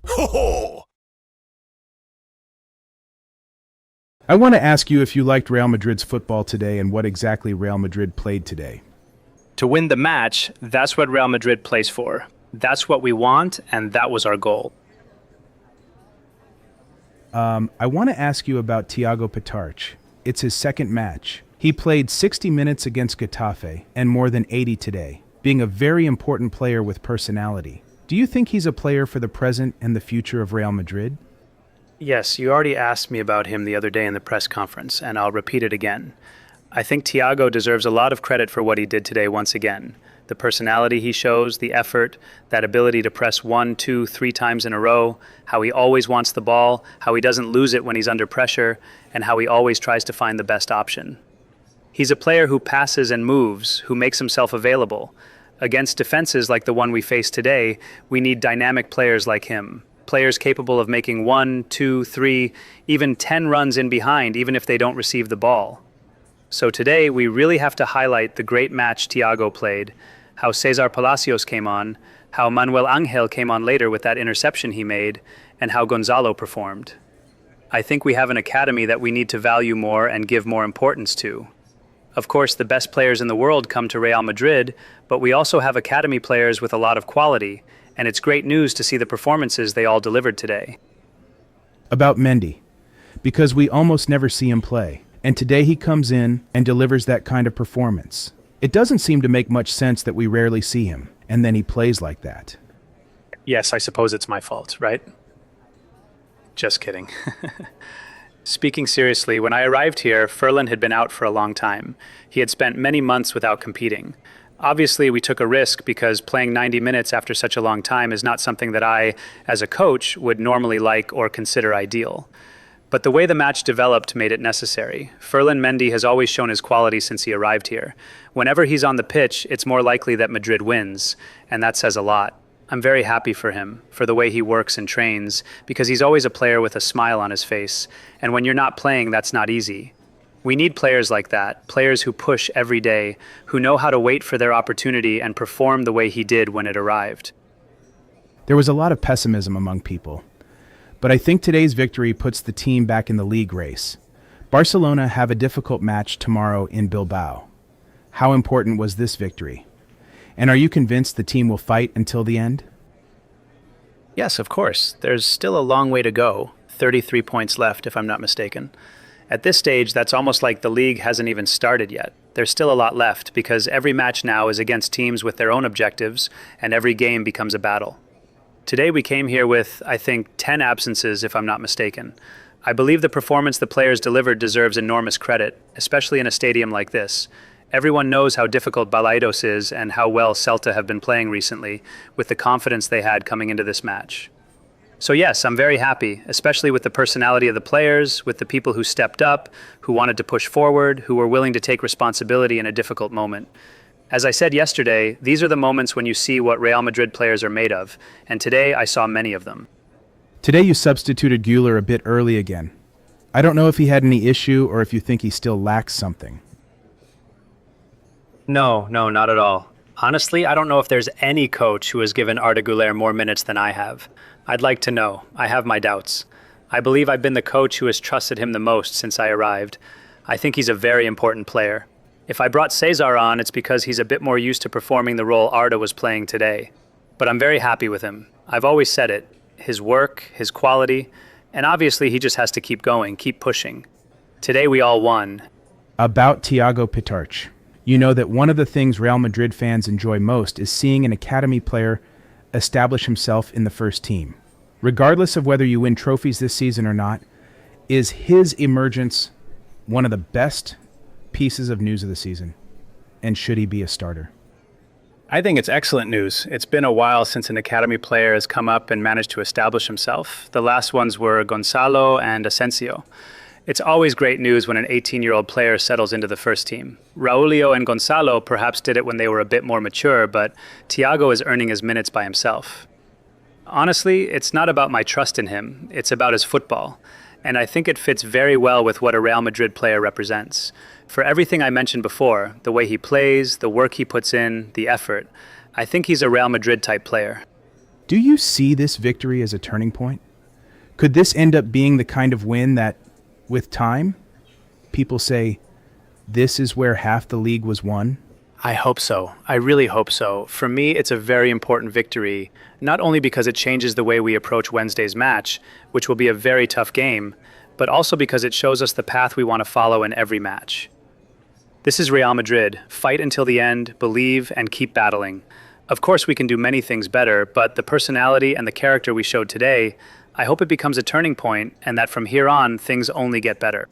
Ho ho! I want to ask you if you liked Real Madrid's football today and what exactly Real Madrid played today. To win the match, that's what Real Madrid plays for. That's what we want, and that was our goal. I want to ask you about Thiago Pitarch. It's his second match. He played 60 minutes against Getafe and more than 80 today, being a very important player with personality. Do you think he's a player for the present and the future of Real Madrid? Yes, you already asked me about him the other day in the press conference, and I'll repeat it again. I think Thiago deserves a lot of credit for what he did today once again. The personality he shows, the effort, that ability to press 1, 2, 3 times in a row, how he always wants the ball, how he doesn't lose it when he's under pressure, and how he always tries to find the best option. He's a player who passes and moves, who makes himself available. Against defenses like the one we face today, we need dynamic players like him. Players capable of making 1, 2, 3, even 10 runs in behind, even if they don't receive the ball. So today, we really have to highlight the great match Thiago played, how Cesar Palacios came on, how Manuel Angel came on later with that interception he made, and how Gonzalo performed. I think we have an academy that we need to value more and give more importance to. Of course, the best players in the world come to Real Madrid, but we also have academy players with a lot of quality, and it's great news to see the performances they all delivered today. About Mendy, because we almost never see him play, and today he comes in and delivers that kind of performance. It doesn't seem to make much sense that we rarely see him, and then he plays like that. Yes, I suppose it's my fault, right? Just kidding. Speaking seriously, when I arrived here, Ferland had been out for a long time. He had spent many months without competing. Obviously, we took a risk because playing 90 minutes after such a long time is not something that I, as a coach, would normally like or consider ideal. But the way the match developed made it necessary. Ferland Mendy has always shown his quality since he arrived here. Whenever he's on the pitch, it's more likely that Madrid wins, and that says a lot. I'm very happy for him, for the way he works and trains, because he's always a player with a smile on his face, and when you're not playing, that's not easy. We need players like that, players who push every day, who know how to wait for their opportunity and perform the way he did when it arrived. There was a lot of pessimism among people, but I think today's victory puts the team back in the league race. Barcelona have a difficult match tomorrow in Bilbao. How important was this victory? And are you convinced the team will fight until the end? Yes, of course. There's still a long way to go. 33 points left, if I'm not mistaken. At this stage, that's almost like the league hasn't even started yet. There's still a lot left because every match now is against teams with their own objectives, and every game becomes a battle. Today we came here with, I think, 10 absences, if I'm not mistaken. I believe the performance the players delivered deserves enormous credit, especially in a stadium like this. Everyone knows how difficult Balaídos is and how well Celta have been playing recently, with the confidence they had coming into this match. So yes, I'm very happy, especially with the personality of the players, with the people who stepped up, who wanted to push forward, who were willing to take responsibility in a difficult moment. As I said yesterday, these are the moments when you see what Real Madrid players are made of, and today I saw many of them. Today you substituted Güler a bit early again. I don't know if he had any issue or if you think he still lacks something. No, not at all. Honestly, I don't know if there's any coach who has given Arda Güler more minutes than I have. I'd like to know. I have my doubts. I believe I've been the coach who has trusted him the most since I arrived. I think he's a very important player. If I brought Cesar on, it's because he's a bit more used to performing the role Arda was playing today. But I'm very happy with him. I've always said it. His work, his quality, and obviously he just has to keep going, keep pushing. Today we all won. About Thiago Pitarch. You know that one of the things Real Madrid fans enjoy most is seeing an academy player establish himself in the first team. Regardless of whether you win trophies this season or not, is his emergence one of the best pieces of news of the season? And should he be a starter? I think it's excellent news. It's been a while since an academy player has come up and managed to establish himself. The last ones were Gonzalo and Asensio. It's always great news when an 18-year-old player settles into the first team. Raulio and Gonzalo perhaps did it when they were a bit more mature, but Thiago is earning his minutes by himself. Honestly, it's not about my trust in him. It's about his football. And I think it fits very well with what a Real Madrid player represents. For everything I mentioned before, the way he plays, the work he puts in, the effort, I think he's a Real Madrid type player. Do you see this victory as a turning point? Could this end up being the kind of win that, with time, people say, this is where half the league was won? I hope so. I really hope so. For me, it's a very important victory, not only because it changes the way we approach Wednesday's match, which will be a very tough game, but also because it shows us the path we want to follow in every match. This is Real Madrid. Fight until the end, believe, and keep battling. Of course, we can do many things better, but the personality and the character we showed today, I hope it becomes a turning point and that from here on, things only get better.